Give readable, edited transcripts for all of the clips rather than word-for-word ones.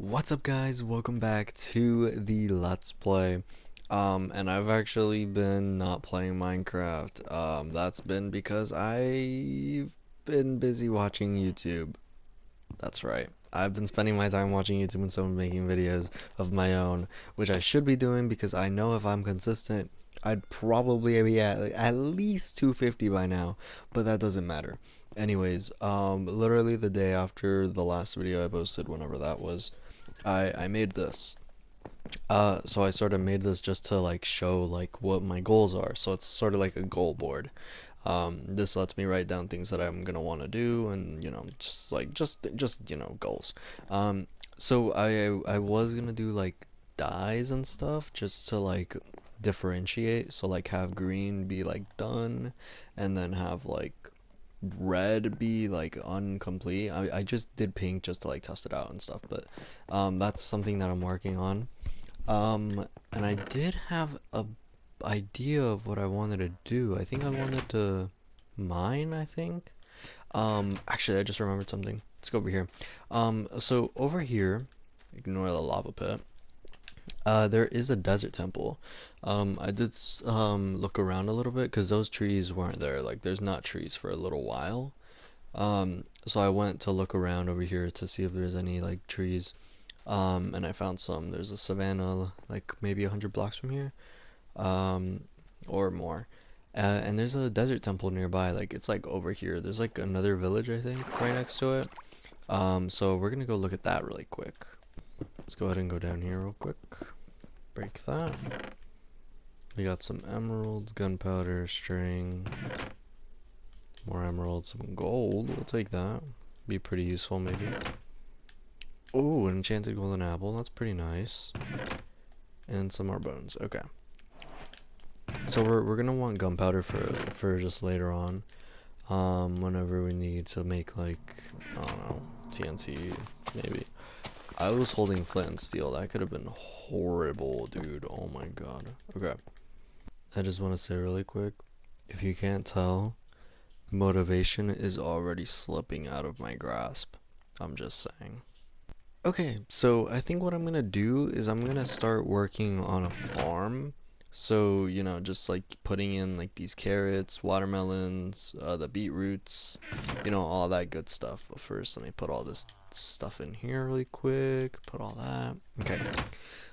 What's up guys? Welcome back to the Let's Play. And I've actually been not playing Minecraft. That's been because I've been busy watching YouTube. That's right. I've been spending my time watching YouTube and someone making videos of my own, which I should be doing because I know if I'm consistent, I'd probably be at least 250 by now, but that doesn't matter. Anyways, literally the day after the last video I posted, whenever that was, I made this. So I sort of made this just to like show like what my goals are. So it's sort of like a goal board. This lets me write down things that I'm gonna want to do, and just like just goals. Um, so I was gonna do like dyes and stuff just to like differentiate. So like have green be like done, and then have like red be like incomplete. I just did pink just to like test it out and stuff, but that's something that I'm working on. And I did have a idea of what I wanted to do. I think I wanted to mine, I think. Actually, I just remembered something. Let's go over here. So over here, ignore the lava pit. There is a desert temple. I did look around a little bit because those trees weren't there. Like, there's not trees for a little while. So I went to look around over here to see if there's any like trees. And I found some. There's a savanna like maybe 100 blocks from here, um, or more. And there's a desert temple nearby. Like it's like over here. There's like another village I think right next to it. So we're gonna go look at that really quick. Let's go ahead and go down here real quick. Break that. We got some emeralds, gunpowder, string, more emeralds, some gold. We'll take that. Be pretty useful maybe. Oh, an enchanted golden apple. That's pretty nice. And some more bones. Okay. So we're gonna want gunpowder for just later on. Whenever we need to make like I don't know TNT maybe. I was holding flint and steel. That could have been horrible, dude. Oh my god. Okay. I just want to say really quick, if you can't tell, motivation is already slipping out of my grasp. I'm just saying. Okay, so I think what I'm gonna do is I'm gonna start working on a farm. So, just like putting in like these carrots, watermelons, the beetroots, all that good stuff. But first, let me put all this stuff in here really quick. Put all that. Okay.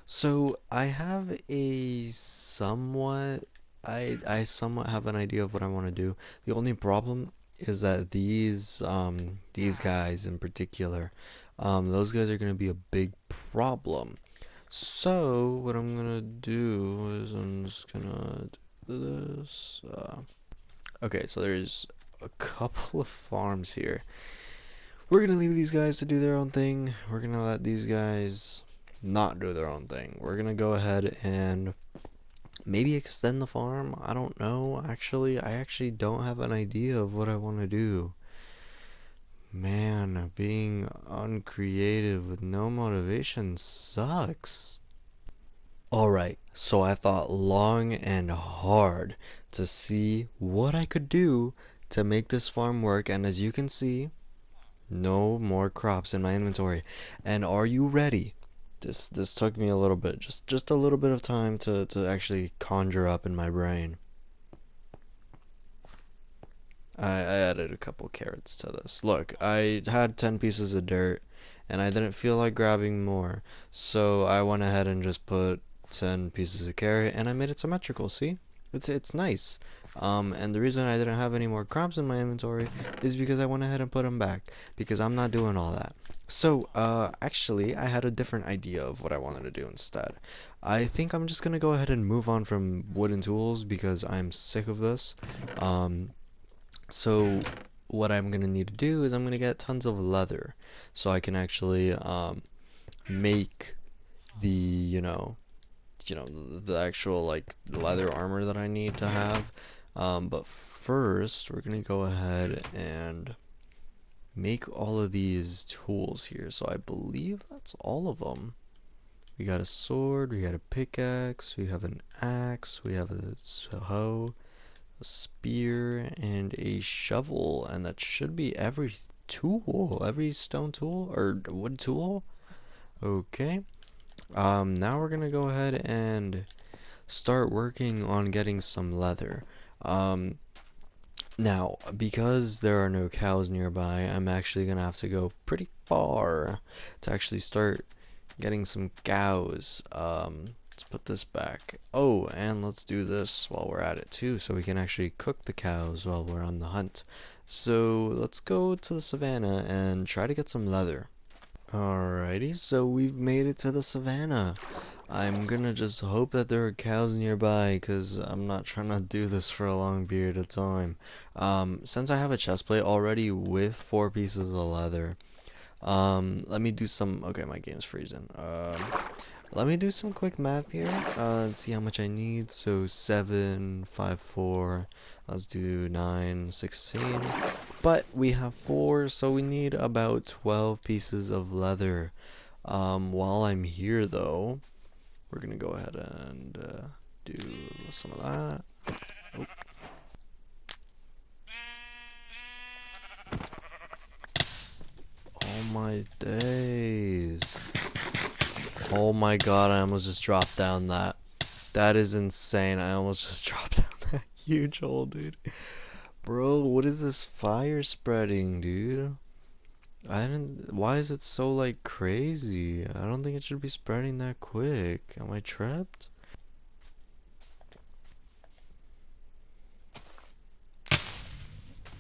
So I have a somewhat, I somewhat have an idea of what I want to do. The only problem is that these guys in particular, those guys are gonna be a big problem. So what I'm gonna do is I'm just gonna do this. Okay, so there's a couple of farms here. We're gonna leave these guys to do their own thing. We're gonna let these guys not do their own thing. We're gonna go ahead and maybe extend the farm. I don't know. Actually, I actually don't have an idea of what I want to do. Man, being uncreative with no motivation sucks. Alright, so I thought long and hard to see what I could do to make this farm work, and as you can see, no more crops in my inventory. And are you ready? This took me a little bit, just a little bit of time to actually conjure up in my brain. I added a couple carrots to this. Look, I had 10 pieces of dirt and I didn't feel like grabbing more. So I went ahead and just put 10 pieces of carrot and I made it symmetrical, see? It's nice. And the reason I didn't have any more crops in my inventory is because I went ahead and put them back because I'm not doing all that. So, actually, I had a different idea of what I wanted to do instead. I think I'm just gonna go ahead and move on from wooden tools because I'm sick of this. Um, so what I'm gonna need to do is I'm gonna get tons of leather so I can actually make the the actual like leather armor that I need to have. But first we're gonna go ahead and make all of these tools here. So I believe that's all of them. We got a sword, we got a pickaxe, we have an axe, we have a hoe, a spear, and a shovel, and that should be every tool, every stone tool or wood tool. Okay. Now we're gonna go ahead and start working on getting some leather. Um, Now, because there are no cows nearby, I'm actually gonna have to go pretty far to actually start getting some cows. Let's put this back. Oh, and let's do this while we're at it too, so we can actually cook the cows while we're on the hunt. So let's go to the savannah and try to get some leather. Alrighty, so we've made it to the savannah. I'm gonna just hope that there are cows nearby, because I'm not trying to do this for a long period of time. Since I have a chest plate already with 4 pieces of leather, let me do some, okay, my game's freezing. Let me do some quick math here, and see how much I need. So 7, 5, 4, let's do 9, 16. But we have 4, so we need about 12 pieces of leather. While I'm here though, we're gonna go ahead and do some of that. Oh. Oh my days. Oh my god, I almost just dropped down that. That is insane. I almost just dropped down that huge hole, dude. Bro, what is this fire spreading, dude? I didn't. Why is it so like crazy? I don't think it should be spreading that quick. Am I trapped?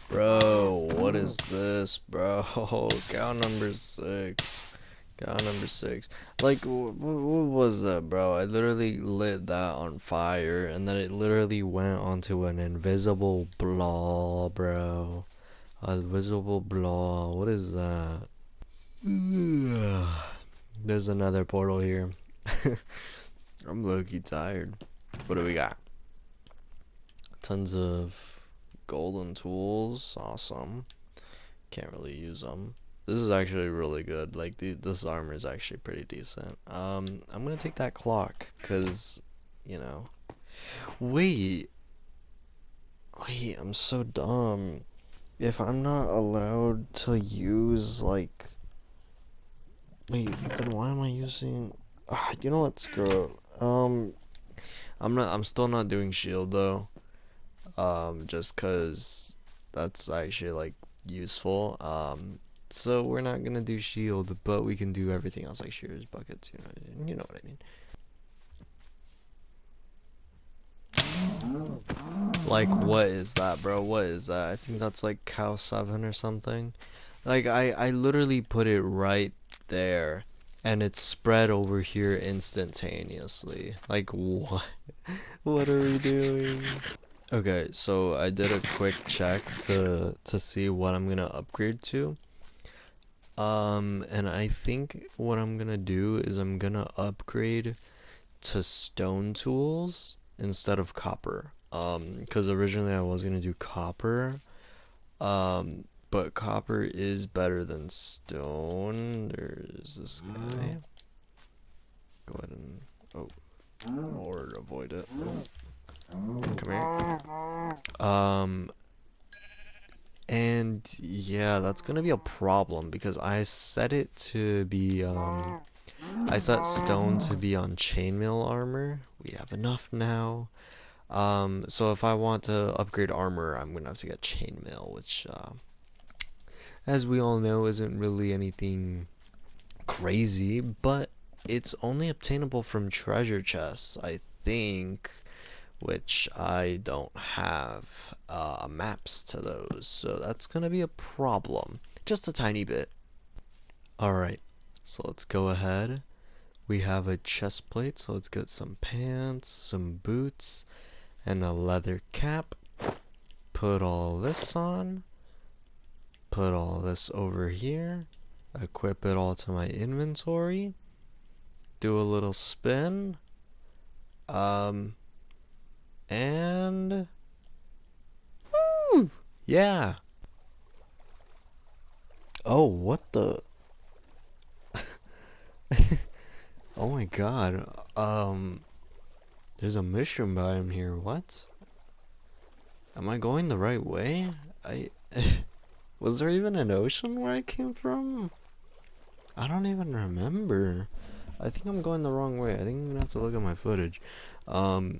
Bro, what is this, bro? Cow number 6. Cow number 6. Like, what was that, bro? I literally lit that on fire, and then it literally went onto an invisible blah, bro. A invisible blah. What is that? There's another portal here. I'm low-key tired. What do we got? Tons of golden tools. Awesome. Can't really use them. This is actually really good. Like, this armor is actually pretty decent. I'm gonna take that clock, cause, you know. Wait. Wait, I'm so dumb. If I'm not allowed to use, like... Wait, then why am I using... you know what, screw it. I'm still not doing shield, though. Just cause that's actually, like, useful. So we're not gonna do shield, but we can do everything else, like shears, buckets, you know what I mean. Like, what is that, bro? What is that? I think that's like cow 7 or something. Like, I literally put it right there, and it's spread over here instantaneously. Like, what? What are we doing? Okay, so I did a quick check to see what I'm gonna upgrade to. And I think what I'm gonna do is I'm gonna upgrade to stone tools instead of copper. Because originally I was gonna do copper. But copper is better than stone. There's this guy. Go ahead and, oh, or avoid it. Come here. And yeah, that's gonna be a problem because I set it to be, I set stone to be on chainmail armor. We have enough now. So if I want to upgrade armor, I'm gonna have to get chainmail, which, as we all know, isn't really anything crazy, but it's only obtainable from treasure chests, I think, which I don't have maps to those, so that's gonna be a problem, just a tiny bit. Alright, so let's go ahead. We have a chest plate, so let's get some pants, some boots, and a leather cap. Put all this on. Put all this over here. Equip it all to my inventory. Do a little spin. And... Woo! Yeah. Oh, what the... Oh my god. There's a mushroom biome here. What? Am I going the right way? Was there even an ocean where I came from? I don't even remember. I think I'm going the wrong way. I think I'm gonna have to look at my footage. Um,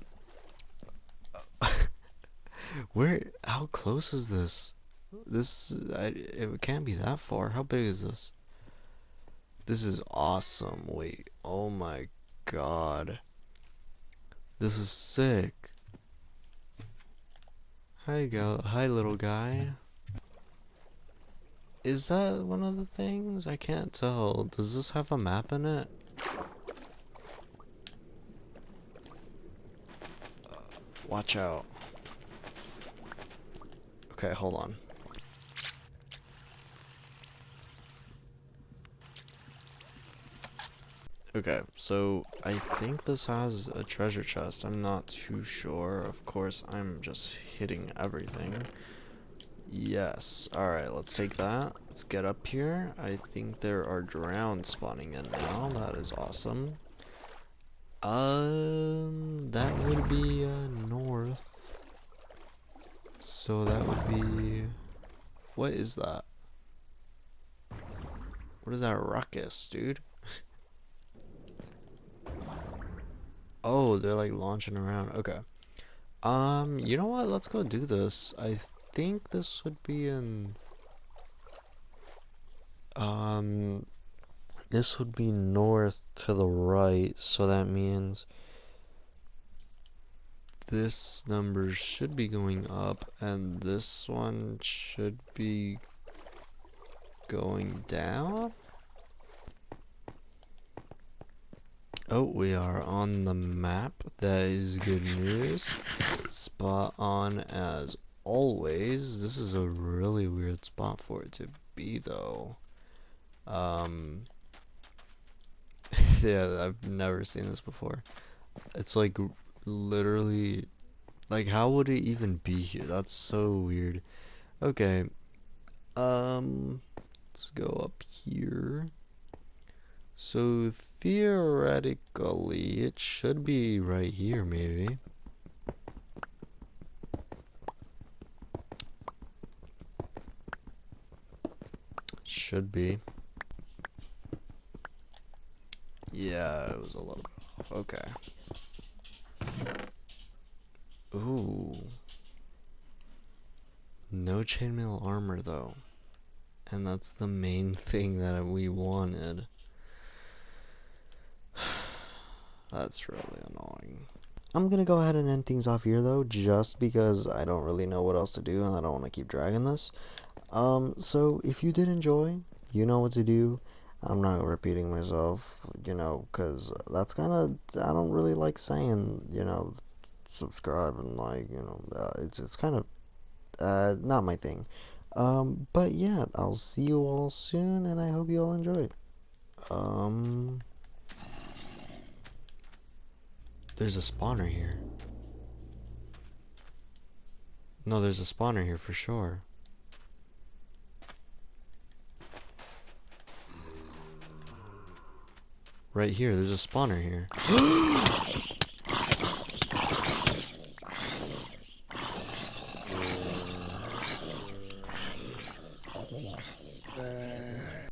how close is this? It can't be that far. How big is this? This is awesome. Wait, oh my god. This is sick. Hi little guy. Is that one of the things? I can't tell. Does this have a map in it? Watch out. Okay, hold on. Okay, so I think this has a treasure chest. I'm not too sure. Of course, I'm just hitting everything. Yes. Alright, let's take that. Let's get up here. I think there are drowns spawning in now. That is awesome. That would be north. So that would be... What is that? What is that ruckus, dude? Oh, they're like launching around. Okay. You know what? Let's go do this. I think this would be in... This would be north to the right, so that means this number should be going up, and this one should be going down? Oh, we are on the map. That is good news. Spot on as always. This is a really weird spot for it to be, though. Yeah, I've never seen this before. It's like literally, like how would it even be here? That's so weird. Okay, let's go up here. So theoretically, it should be right here, maybe. Should be. Yeah, it was a little bit off. Okay. Ooh. No chainmail armor, though. And that's the main thing that we wanted. That's really annoying. I'm gonna go ahead and end things off here though, just because I don't really know what else to do and I don't want to keep dragging this. So if you did enjoy, you know what to do. I'm not repeating myself, you know, because that's kind of, I don't really like saying, you know, subscribe and like, you know, it's kind of not my thing. But yeah, I'll see you all soon and I hope you all enjoy. There's a spawner here. No, there's a spawner here for sure. Right here, there's a spawner here.